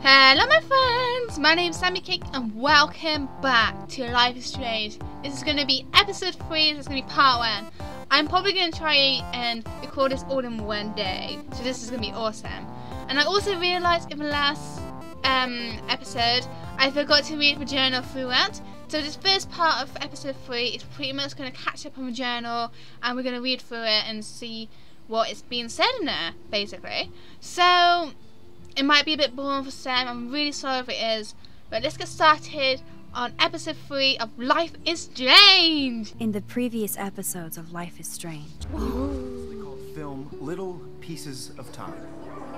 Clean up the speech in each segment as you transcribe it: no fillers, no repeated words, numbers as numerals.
Hello my friends, my name is SammiiCake and welcome back to Life is Strange. This is going to be episode 3, this is going to be part 1. I'm probably going to try and record this all in one day, so this is going to be awesome. And I also realised in the last episode, I forgot to read the journal throughout. So this first part of episode 3 is pretty much going to catch up on the journal and we're going to read through it and see what is being said in there, basically. So it might be a bit boring for Sam, I'm really sorry if it is, but let's get started on episode 3 of Life is Strange! In the previous episodes of Life is Strange. They call film Little Pieces of Time.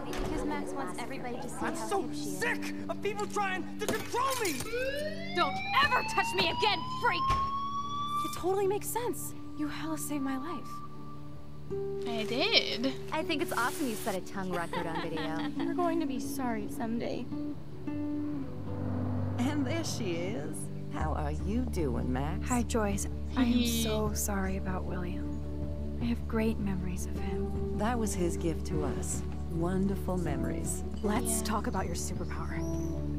Because Max wants everybody to see I'm how so hip she is. sick of people trying to control me! Don't ever touch me again, freak! It totally makes sense. You hella saved my life. I did. I think it's awesome you set a tongue record on video. You're going to be sorry someday. And there she is. How are you doing, Max? Hi, Joyce. I am so sorry about William. I have great memories of him. That was his gift to us. Wonderful memories. Let's talk about your superpower.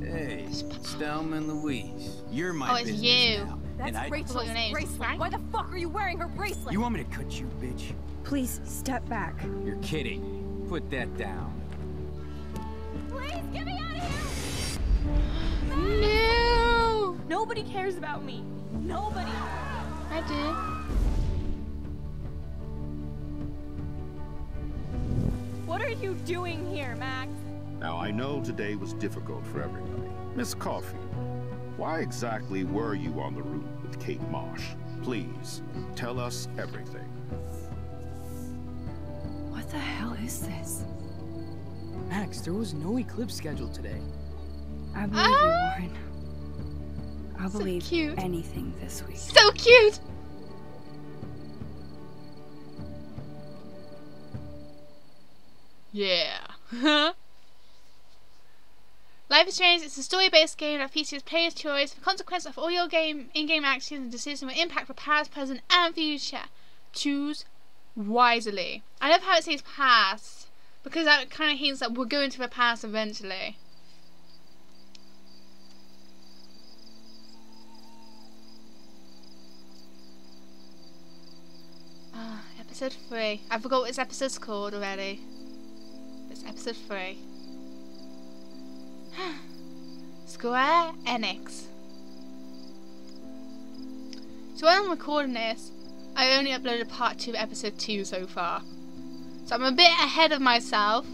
Hey, Stelma and Louise, you're my Oh, it's business you. now. That's and Rachel's your name is bracelet. Frank? Why the fuck are you wearing her bracelet? You want me to cut you, bitch? Please, step back. You're kidding. Put that down. Please, get me out of here! No! Nobody cares about me. Nobody. I do. What are you doing here, Max? Now, I know today was difficult for everybody. Miss Coffee, why exactly were you on the route with Kate Marsh? Please, tell us everything. What the hell is this? Max, there was no eclipse scheduled today. I believe you, Warren. I'll So believe cute. anything this week. So cute! Yeah. Life is Strange is a story-based game that features players' choice. The consequence of all your in-game actions and decisions will impact the past, present, and future. Choose wisely. I love how it says past, because that kind of hints that we're going to the past eventually. Episode 3. I forgot what this episode's called already. It's episode 3. Square Enix. So when I'm recording this, I only uploaded part 2 episode 2 so far. So I'm a bit ahead of myself,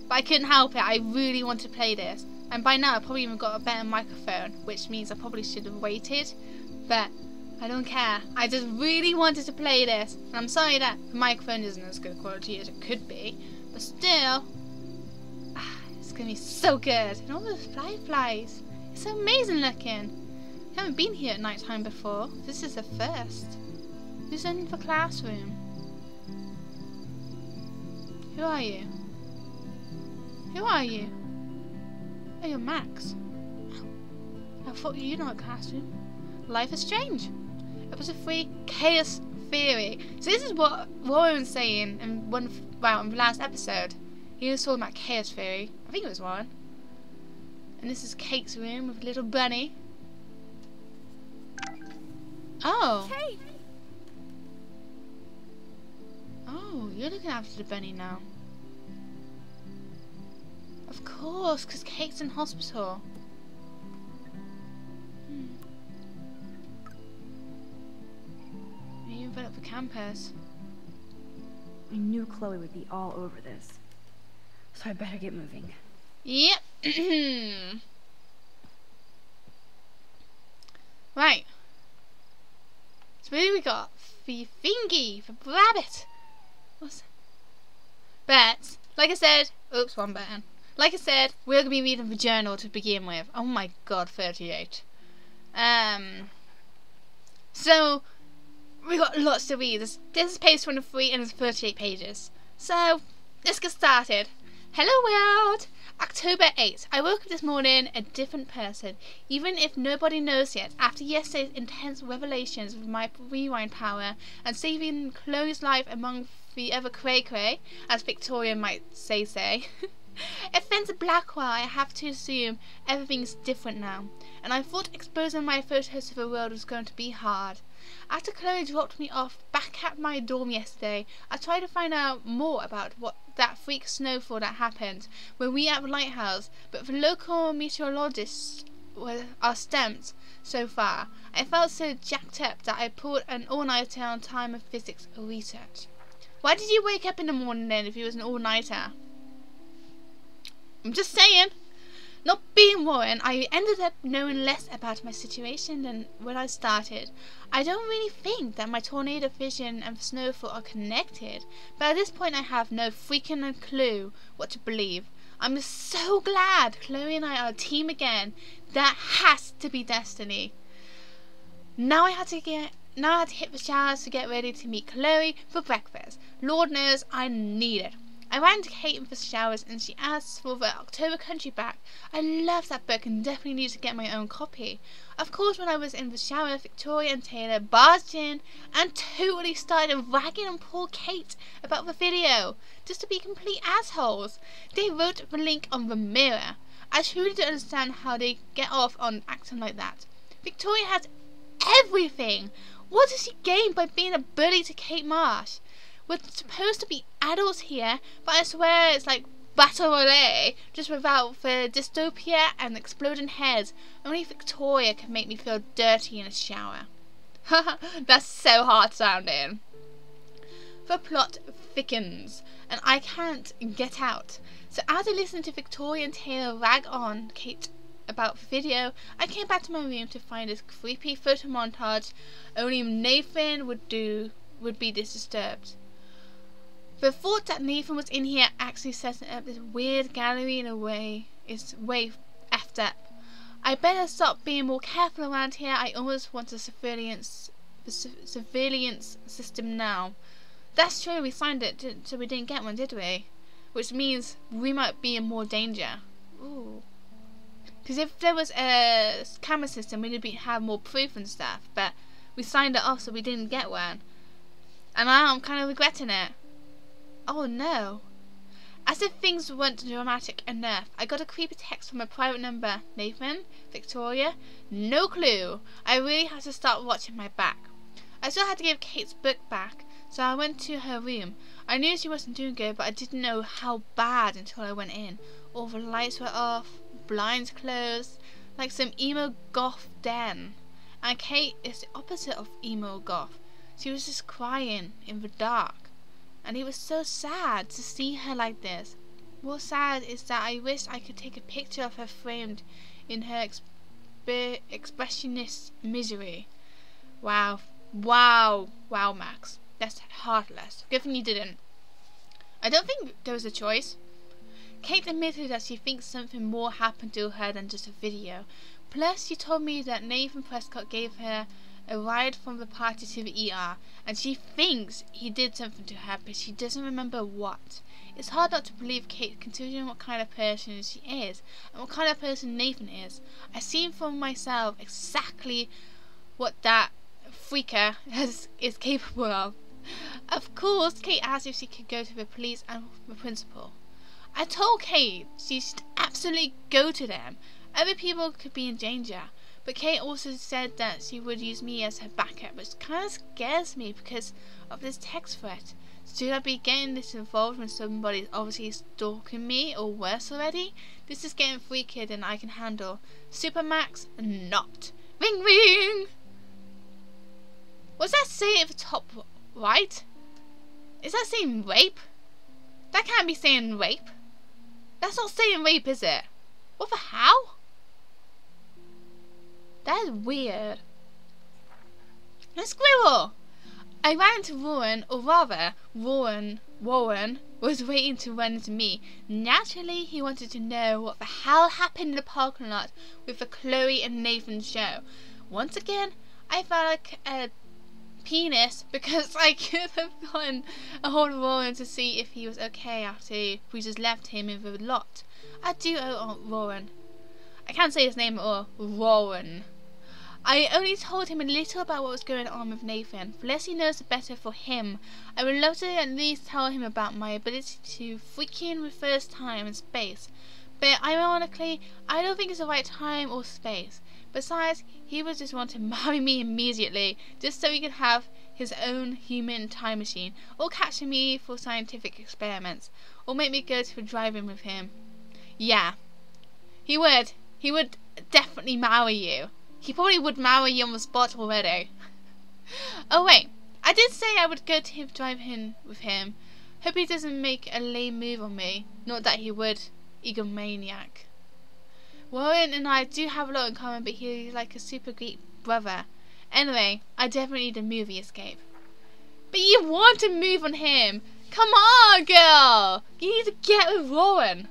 but I couldn't help it. I really want to play this. And by now I've probably even got a better microphone, which means I probably should have waited. But I don't care. I just really wanted to play this. And I'm sorry that the microphone isn't as good quality as it could be. But still, it's going to be so good. And all those fireflies. It's so amazing looking. I haven't been here at night time before. This is the first. Who's in the classroom? Who are you? Who are you? Oh, you're Max. I thought you know a classroom. Life is Strange. Episode 3, Chaos Theory. So this is what Warren was saying in in the last episode. He was talking about Chaos Theory. I think it was Warren. And this is Kate's room with little bunny. Oh. Kate! Oh, you're looking after the bunny now. Of course, because Kate's in hospital. You went up the campus. I knew Chloe would be all over this. So I better get moving. Yep. Right. So here we got the thingy, the rabbit. What's that? But, like I said, oops, one button. Like I said, we're going to be reading the journal to begin with. Oh my god, 38. So, we got lots to read. This is page 23 and it's 38 pages. So, let's get started. Hello world! October 8th. I woke up this morning a different person, even if nobody knows yet. After yesterday's intense revelations of my rewind power and saving Chloe's life among the other cray-cray, as Victoria might say. If Fenn's a Blackwell, I have to assume everything's different now, and I thought exposing my photos to the world was going to be hard. After Chloe dropped me off back at my dorm yesterday, I tried to find out more about what that freak snowfall that happened when we at the lighthouse, but the local meteorologists are stumped so far. I felt so jacked up that I pulled an all-nighter on time and physics research. Why did you wake up in the morning then if it was an all-nighter? I'm just saying. Not being Warren, I ended up knowing less about my situation than when I started. I don't really think that my tornado vision and snowfall are connected, but at this point I have no freaking clue what to believe. I'm just so glad Chloe and I are a team again. That has to be destiny. Now I had to hit the showers to get ready to meet Chloe for breakfast. Lord knows I need it. I ran to Kate in the showers and she asked for the October Country back. I love that book and definitely need to get my own copy. Of course, when I was in the shower, Victoria and Taylor barged in and totally started ragging on poor Kate about the video, just to be complete assholes. They wrote the link on the mirror. I truly don't understand how they get off on acting like that. Victoria has everything. What does she gain by being a bully to Kate Marsh? We're supposed to be adults here, but I swear it's like Battle Royale, just without the dystopia and exploding heads. Only Victoria can make me feel dirty in a shower. That's so hard sounding. The plot thickens, and I can't get out. So as I listened to Victoria and Taylor rag on Kate about the video, I came back to my room to find this creepy photo montage only Nathan would be disturbed. The thought that Nathan was in here actually setting up this weird gallery in a way is way effed up. I better stop being more careful around here. I almost want a surveillance system now. That's true, we signed it, so we didn't get one, did we? Which means we might be in more danger. Ooh. Because if there was a camera system, we'd have more proof and stuff. But we signed it off, so we didn't get one. And now I'm kind of regretting it. Oh no. As if things weren't dramatic enough, I got a creepy text from a private number. Nathan? Victoria? No clue. I really had to start watching my back. I still had to give Kate's book back, so I went to her room. I knew she wasn't doing good, but I didn't know how bad until I went in. All the lights were off, blinds closed, like some emo goth den. And Kate is the opposite of emo goth. She was just crying in the dark. And it was so sad to see her like this. More sad is that I wish I could take a picture of her framed in her expressionist misery. Wow. Wow. Wow, Max. That's heartless. Good thing you didn't. I don't think there was a choice. Kate admitted that she thinks something more happened to her than just a video. Plus, she told me that Nathan Prescott gave her a ride from the party to the ER, and she thinks he did something to her, but she doesn't remember what. It's hard not to believe Kate, considering what kind of person she is, and what kind of person Nathan is. I've seen for myself exactly what that freaker is capable of. Of course, Kate asked if she could go to the police and the principal. I told Kate she should absolutely go to them. Other people could be in danger. But Kate also said that she would use me as her backup, which kind of scares me because of this text threat. Should I be getting this involved when somebody's obviously stalking me, or worse already? This is getting freakier than I can handle. Supermax, not. Ring ring! What's that say at the top right? Is that saying rape? That can't be saying rape. That's not saying rape, is it? What the hell? That is weird. A squirrel! I ran into Warren, or rather, Warren was waiting to run into me. Naturally, he wanted to know what the hell happened in the parking lot with the Chloe and Nathan show. Once again, I felt like a penis because I could have gotten a hold of Warren to see if he was okay after we just left him in the lot. I do owe Warren. I can't say his name at all. Warren. I only told him a little about what was going on with Nathan. The less he knows, the better for him. I would love to at least tell him about my ability to freaking reverse time and space. But ironically, I don't think it's the right time or space. Besides, he would just want to marry me immediately, just so he could have his own human time machine, or capture me for scientific experiments, or make me go to the drive-in with him. Yeah, he would. He would definitely marry you. He probably would marry you on the spot already. Oh wait, I did say I would go to him drive-in with him. Hope he doesn't make a lame move on me. Not that he would. Egomaniac. Warren and I do have a lot in common, but he's like a super great brother. Anyway, I definitely need a movie escape. But you want to move on him? Come on, girl! You need to get with Warren.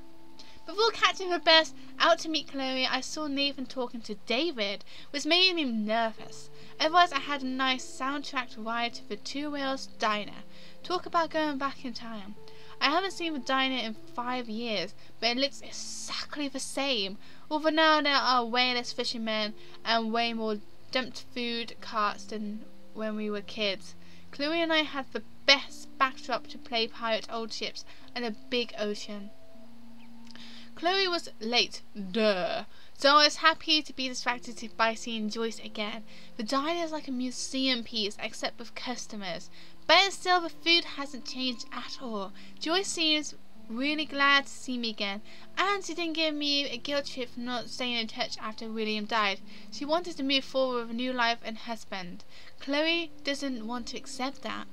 Before catching the bus out to meet Chloe, I saw Nathan talking to David, which made me nervous. Otherwise, I had a nice soundtracked ride to the Two Whales Diner. Talk about going back in time. I haven't seen the diner in 5 years, but it looks exactly the same. Although now there are way less fishermen and way more dumped food carts than when we were kids. Chloe and I had the best backdrop to play pirate old ships and a big ocean. Chloe was late, duh, so I was happy to be distracted by seeing Joyce again. The diner is like a museum piece, except with customers. But still, the food hasn't changed at all. Joyce seems really glad to see me again, and she didn't give me a guilt trip for not staying in touch after William died. She wanted to move forward with a new life and husband. Chloe doesn't want to accept that.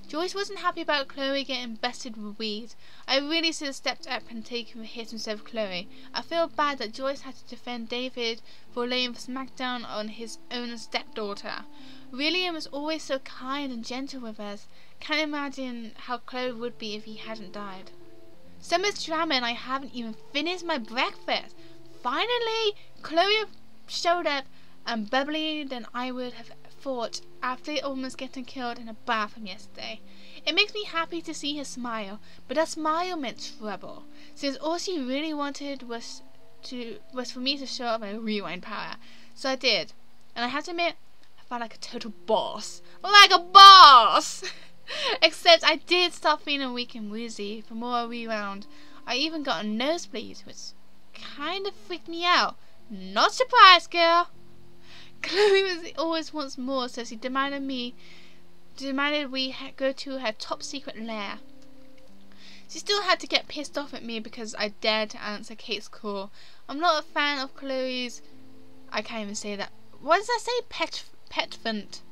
Joyce wasn't happy about Chloe getting busted with weed. I really should have stepped up and taken the hit instead of Chloe. I feel bad that Joyce had to defend David for laying the smackdown on his own stepdaughter. William was always so kind and gentle with us. Can't imagine how Chloe would be if he hadn't died. So much drama and I haven't even finished my breakfast. Finally, Chloe showed up and bubblier than I would have thought after almost getting killed in a bathroom yesterday. It makes me happy to see her smile, but that smile meant trouble, since all she really wanted was for me to show up my rewind power. So I did, and I have to admit, I felt like a total boss. Like a boss! Except I did start feeling weak and woozy for more rewound. I even got a nosebleed, which kind of freaked me out. Not surprised, girl. Chloe always wants more, so she demanded we go to her top secret lair. She still had to get pissed off at me because I dared to answer Kate's call. I'm not a fan of Chloe's, I can't even say that. What does that say? Petulant.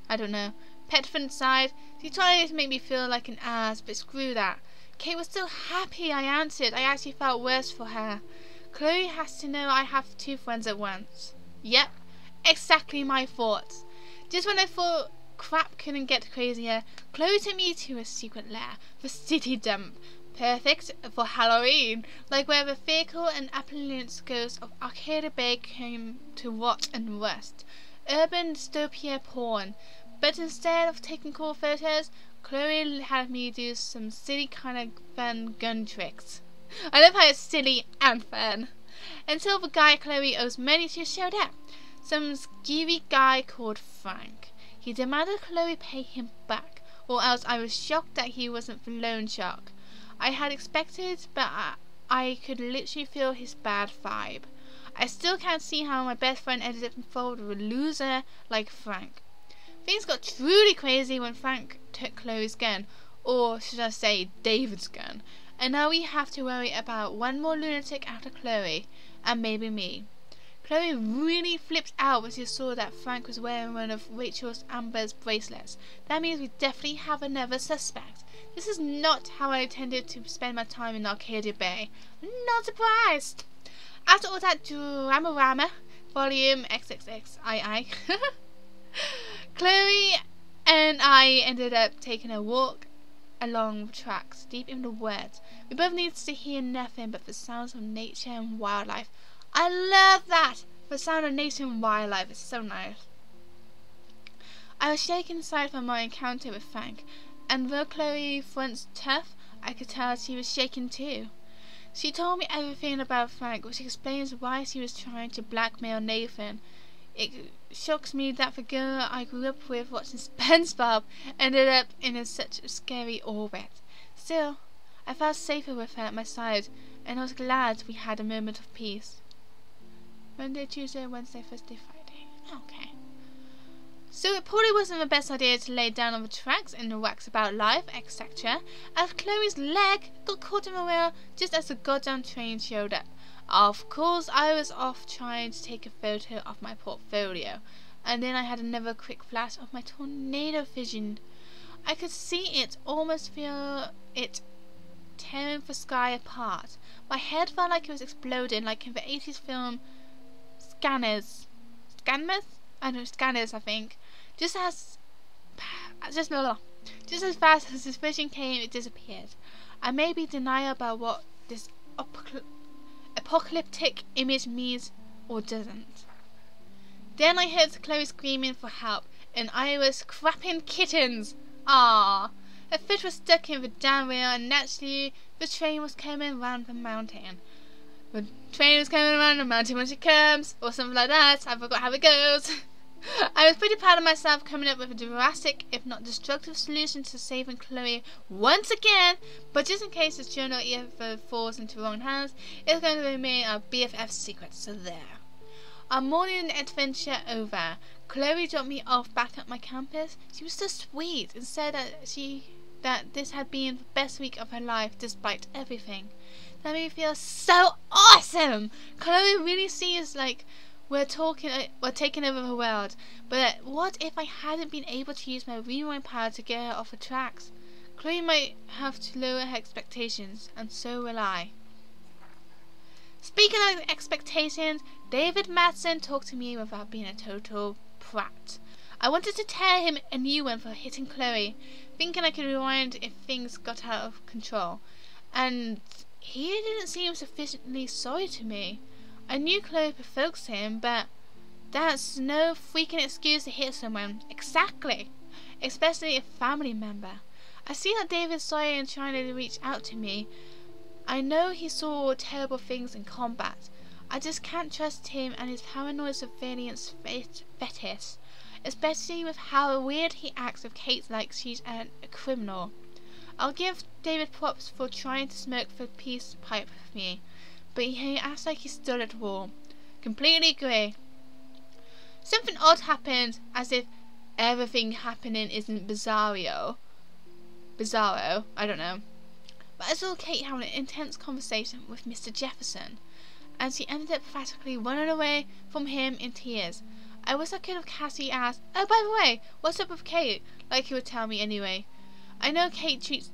I don't know. Petulant side. She tried to make me feel like an ass, but screw that. Kate was still happy I answered. I actually felt worse for her. Chloe has to know I have 2 friends at once. Yep. Exactly my thoughts. Just when I thought crap couldn't get crazier, Chloe took me to a secret lair, the city dump. Perfect for Halloween, like where the fearful and appalaching ghosts of Arcadia Bay came to rot and rust. Urban dystopia porn. But instead of taking cool photos, Chloe had me do some silly kind of fun gun tricks. I love how it's silly and fun. Until the guy Chloe owes money to showed up. Some skeevy guy called Frank. He demanded Chloe pay him back, or else I was shocked that he wasn't the loan shark I had expected, but I could literally feel his bad vibe. I still can't see how my best friend ended up involved with a loser like Frank. Things got truly crazy when Frank took Chloe's gun, or should I say David's gun, and now we have to worry about one more lunatic after Chloe, and maybe me. Chloe really flipped out when she saw that Frank was wearing one of Rachel's Amber's bracelets. That means we definitely have another suspect. This is not how I intended to spend my time in Arcadia Bay. Not surprised. After all that drama, volume XXXII, Chloe and I ended up taking a walk along the tracks, deep in the woods. We both needed to hear nothing but the sounds of nature and wildlife. I love that! The sound of nature and wildlife is so nice. I was shaken inside from my encounter with Frank, and though Chloe fronts tough, I could tell she was shaken too. She told me everything about Frank, which explains why she was trying to blackmail Nathan. It shocks me that the girl I grew up with watching SpongeBob ended up in such a scary orbit. Still, I felt safer with her at my side, and I was glad we had a moment of peace. Monday, Tuesday, Wednesday, Thursday, Friday. Okay. So it probably wasn't the best idea to lay down on the tracks in the wax about life, etc., as Chloe's leg got caught in the wheel just as the goddamn train showed up. Of course, I was off trying to take a photo of my portfolio, and then I had another quick flash of my tornado vision. I could see it, almost feel it tearing the sky apart. My head felt like it was exploding, like in the 80s film Scanners, I think. Just as fast as this vision came, it disappeared. I may be in denial about what this apocalyptic image means or doesn't. Then I heard Chloe screaming for help, and I was crapping kittens. Ah, her foot was stuck in the damn wheel, and naturally the train was coming round the mountain. The train was coming around the mountain when she comes, or something like that. I forgot how it goes. I was pretty proud of myself coming up with a drastic, if not destructive, solution to saving Chloe once again. But just in case this journal ever falls into the wrong hands, it's going to remain our BFF secret. So there. Our morning adventure over. Chloe dropped me off back at my campus. She was so sweet and said that this had been the best week of her life despite everything. That made me feel so awesome. Chloe really seems like we're taking over the world. But what if I hadn't been able to use my rewind power to get her off the tracks? Chloe might have to lower her expectations, and so will I. Speaking of expectations, David Madsen talked to me without being a total prat. I wanted to tear him a new one for hitting Chloe, thinking I could rewind if things got out of control. And he didn't seem sufficiently sorry to me. I knew Chloe provokes him, but that's no freaking excuse to hit someone. Exactly. Especially a family member. I see that David's sorry and trying to reach out to me. I know he saw terrible things in combat. I just can't trust him and his paranoid surveillance fetish. Especially with how weird he acts with Kate like she's a criminal. I'll give David props for trying to smoke the peace pipe with me, but he acts like he stood at war. Completely agree. Something odd happened, as if everything happening isn't bizarro, I don't know. But I saw Kate having an intense conversation with Mr. Jefferson, and she ended up practically running away from him in tears. I wish I could have Cassie asked, "Oh, by the way, what's up with Kate?" like he would tell me anyway. I know Kate treats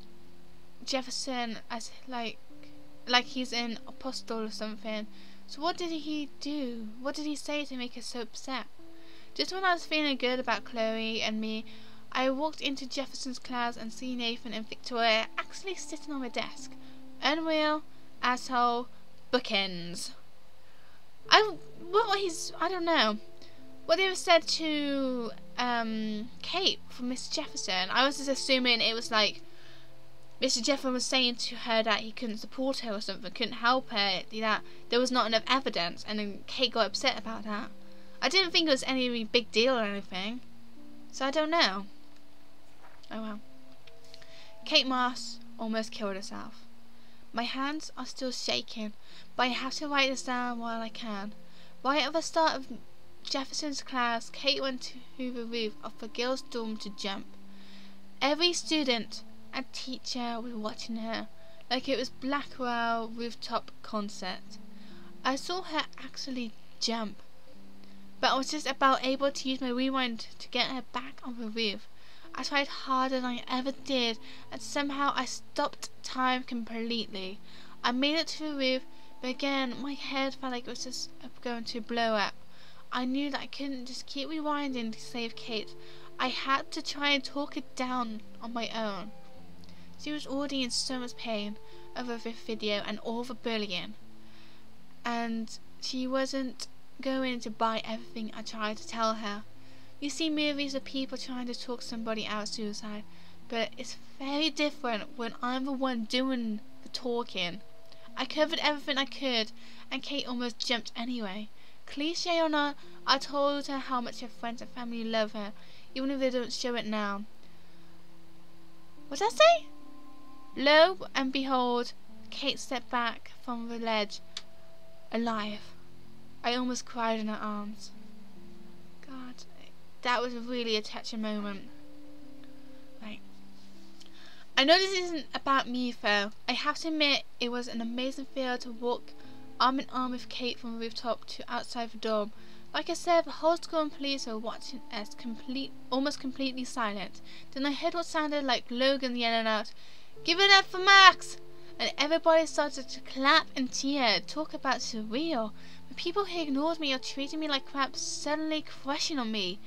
Jefferson as like he's an apostle or something. So what did he do? What did he say to make her so upset? Just when I was feeling good about Chloe and me, I walked into Jefferson's class and see Nathan and Victoria actually sitting on my desk. Unreal, asshole, bookends. I don't know. What they said to Kate from Miss Jefferson, I was just assuming it was like Mr. Jefferson was saying to her that he couldn't support her or something, couldn't help her, that there was not enough evidence, and then Kate got upset about that. I didn't think it was any really big deal or anything, so I don't know. Oh well. Kate Moss almost killed herself. My hands are still shaking, but I have to write this down while I can. Right at the start of Jefferson's class, Kate went to the roof of the girls' dorm to jump. Every student and teacher was watching her, like it was Blackwell rooftop concert. I saw her actually jump, but I was just about able to use my rewind to get her back on the roof. I tried harder than I ever did, and somehow I stopped time completely. I made it to the roof, but again my head felt like it was just going to blow up. I knew that I couldn't just keep rewinding to save Kate. I had to try and talk it down on my own. She was already in so much pain over this video and all the bullying, and she wasn't going to buy everything I tried to tell her. You see movies of people trying to talk somebody out of suicide, but it's very different when I'm the one doing the talking. I covered everything I could, and Kate almost jumped anyway. Cliche or not, I told her how much her friends and family love her, even if they don't show it now. What did I say? Lo and behold, Kate stepped back from the ledge, alive. I almost cried in her arms. God, that was really a touching moment. Right. I know this isn't about me though. I have to admit it was an amazing feel to walk arm in arm with Kate from the rooftop to outside the dorm. Like I said, the whole school and police were watching us almost completely silent. Then I heard what sounded like Logan yelling out, "Give it up for Max!" And everybody started to clap and cheer. Talk about surreal. The people who ignored me or treated me like crap suddenly crushing on me.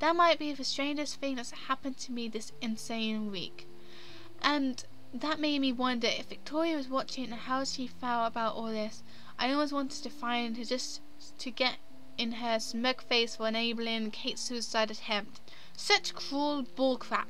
That might be the strangest thing that's happened to me this insane week. And that made me wonder if Victoria was watching and how she felt about all this. I almost wanted to find her just to get in her smug face for enabling Kate's suicide attempt. Such cruel bullcrap.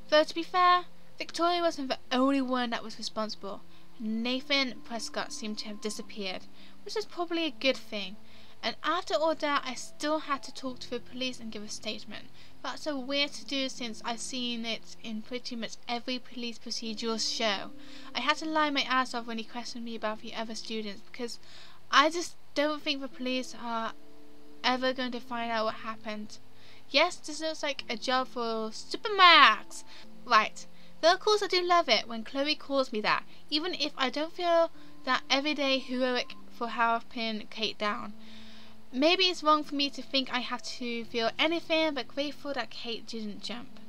Though to be fair, Victoria wasn't the only one that was responsible. Nathan Prescott seemed to have disappeared, which was probably a good thing. And after all that, I still had to talk to the police and give a statement. That's so weird to do since I've seen it in pretty much every police procedural show. I had to lie my ass off when he questioned me about the other students because I just don't think the police are ever going to find out what happened. Yes, this looks like a job for Supermax. Right. Though of course I do love it when Chloe calls me that, even if I don't feel that everyday heroic for helping Kate down. Maybe it's wrong for me to think I have to feel anything but grateful that Kate didn't jump.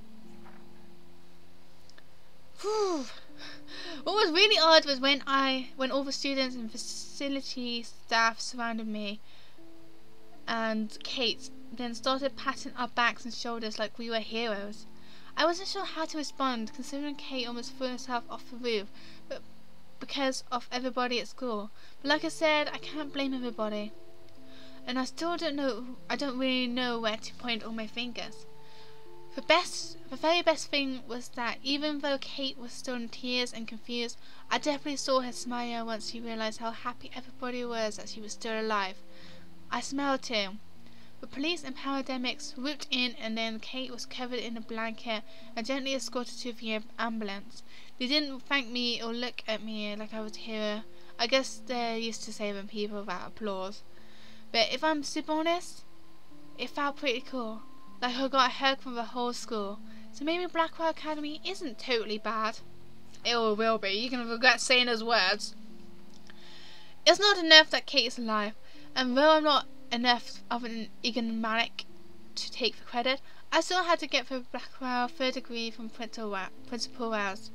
Whew. What was really odd was when all the students and facility staff surrounded me and Kate then started patting our backs and shoulders like we were heroes. I wasn't sure how to respond considering Kate almost threw herself off the roof because of everybody at school. But like I said, I can't blame everybody. And I still don't really know where to point all my fingers. The very best thing was that even though Kate was still in tears and confused, I definitely saw her smile once she realized how happy everybody was that she was still alive. I smiled too. The police and paramedics swooped in and then Kate was covered in a blanket and gently escorted to the ambulance. They didn't thank me or look at me like I was a hero. I guess they're used to saving people without applause. But if I'm super honest, it felt pretty cool. Like I got a hug from the whole school. So maybe Blackwell Academy isn't totally bad. It will be. You can regret saying those words. It's not enough that Kate is alive. And though I'm not enough of an egomaniac to take the credit, I still had to get the Blackwell third degree from Principal Wells.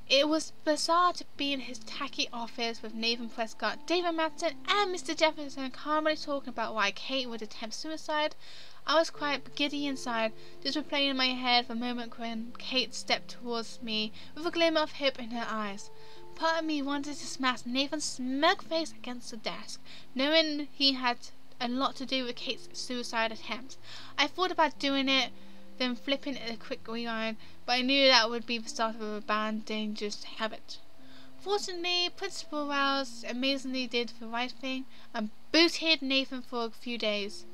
It was bizarre to be in his tacky office with Nathan Prescott, David Madsen, and Mr. Jefferson calmly talking about why Kate would attempt suicide. I was quite giddy inside, just replaying in my head the moment when Kate stepped towards me with a glimmer of hope in her eyes. Part of me wanted to smash Nathan's smug face against the desk, knowing he had a lot to do with Kate's suicide attempt. I thought about doing it, then flipping a quick rewind, but I knew that would be the start of a bad, dangerous habit. Fortunately, Principal Wells amazingly did the right thing and booted Nathan for a few days.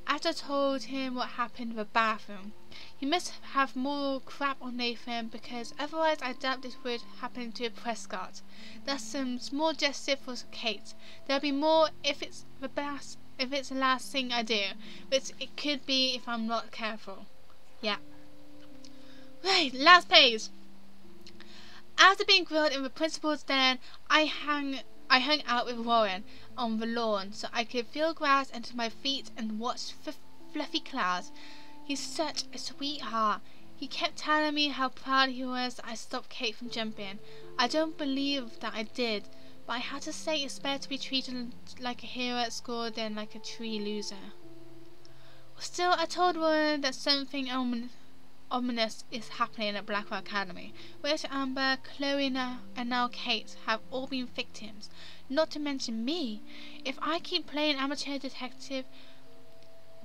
After I told him what happened in the bathroom, he must have more crap on Nathan because otherwise I doubt this would happen to Prescott. That's some small gesture for Kate. There'll be more if it's the last thing I do, but it could be if I'm not careful. Yeah. Right, last page. After being grilled in the principal's den, I hung out with Warren on the lawn so I could feel grass under my feet and watch the fluffy clouds. He's such a sweetheart. He kept telling me how proud he was that I stopped Kate from jumping. I don't believe that I did, but I had to say it's better to be treated like a hero at school than like a tree loser. Still, I told Warren that something ominous is happening at Blackwell Academy. Whereas Amber, Chloe and now Kate have all been victims. Not to mention me. If I keep playing amateur detective,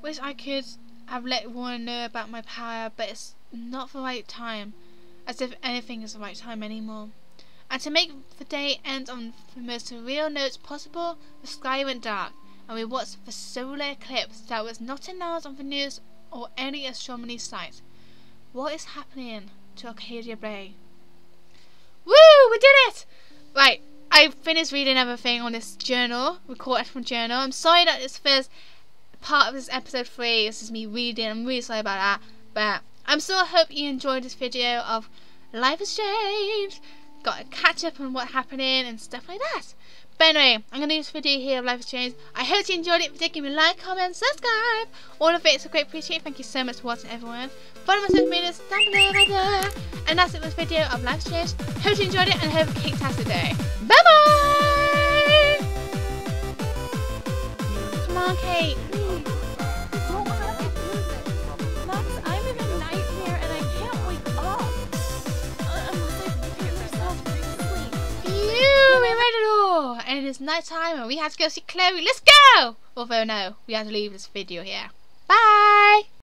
wish I could have let Warren know about my power, but it's not the right time. As if anything is the right time anymore. And to make the day end on the most surreal notes possible, the sky went dark. and we watched the solar eclipse that was not announced on the news or any astronomy site. What is happening to Arcadia Bay? Woo! We did it! Right, I finished reading everything on this journal, recorded from journal. I'm sorry that this first part of this episode 3, this is me reading. I'm really sorry about that. But I'm still hope you enjoyed this video of Life is Strange. Got to catch up on what's happening and stuff like that. But anyway, I'm going to do this video here of Life is Strange. I hope you enjoyed it. If you did, give me a like, comment, subscribe. All of it is a great appreciate. Thank you so much for watching, everyone. Follow my social medias down below right there. And that's it for this video of Life is Strange. Hope you enjoyed it and have a kick-tastic day. Bye bye! Come on, Kate. Don't have to do this. Max, I'm in a nightmare and I can't wake up. Unless I get myself to sleep. Phew, we made it all. And it is night time and we have to go see Chloe. Let's go! Although no, we have to leave this video here. Bye!